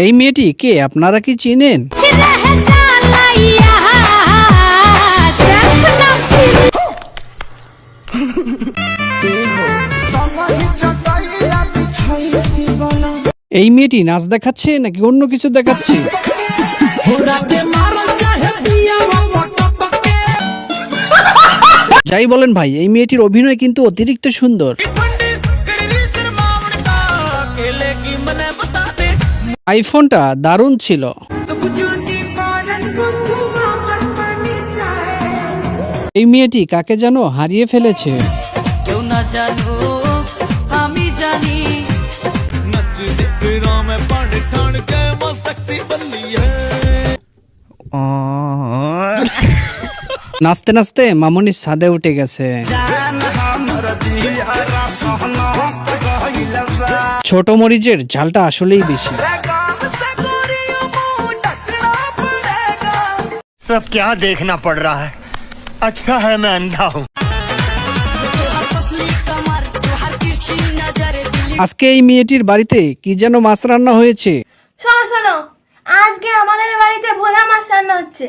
এই মেয়েটি কে, আপনারা কি চিনেন? এই মেয়েটি নাচ দেখাচ্ছে নাকি অন্য কিছু দেখাচ্ছে? যাই বলেন ভাই, এই মেয়েটির অভিনয় কিন্তু অতিরিক্ত সুন্দর। আইফোনটা দারুণ ছিল। এই মেয়েটি কাকে যেন হারিয়ে ফেলেছে। কেউ না জানো আমি জানি নাচতে নাচতে মামুনি ছাদে উঠে গেছে। ছোট মরিচের ঝালটা আসলেই বেশি। सब क्या देखना पड़ रहा है? अच्छा है मैं अंधा हूँ। আজকে এই মেয়েটির বাড়িতে কি যেন মাছ রান্না হয়েছে। শোনো শোনো, আজকে আমাদের বাড়িতে ভোলা মাছ রান্না হচ্ছে।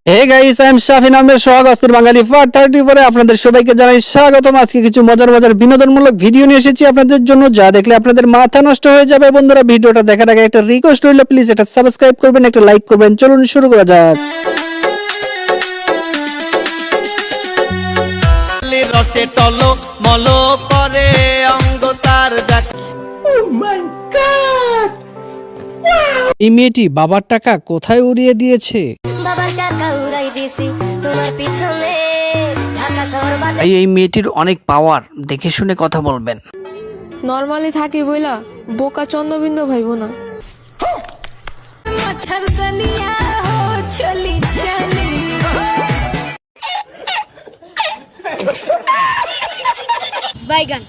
Hey guys, I am Shafin Ahmed Sohag অস্থির বাঙালি পার্ট 34 এ আপনাদের সবাইকে জানাই স্বাগতম। আজকে কিছু মজার মজার বিনোদনমূলক ভিডিও নিয়ে এসেছি আপনাদের জন্য, যা দেখলে আপনাদের মাথা নষ্ট হয়ে যাবে। বন্ধুরা, ভিডিওটা দেখার আগে একটা রিকোয়েস্ট রইল, প্লিজ এটা সাবস্ক্রাইব করবেন, একটা লাইক করবেন। চলুন শুরু করা যাক। রসে টলো মলো করে অঙ্গ তার ডাক। এই মেয়েটি বাবার টাকা কোথায় উড়িয়ে দিয়েছে? এই মেয়েটির অনেক পাওয়ার, দেখে শুনে কথা বলবেন। নরমালি থাকি বইলা বোকা চন্দ্রবিন্দু ভাইবো না। বাইগান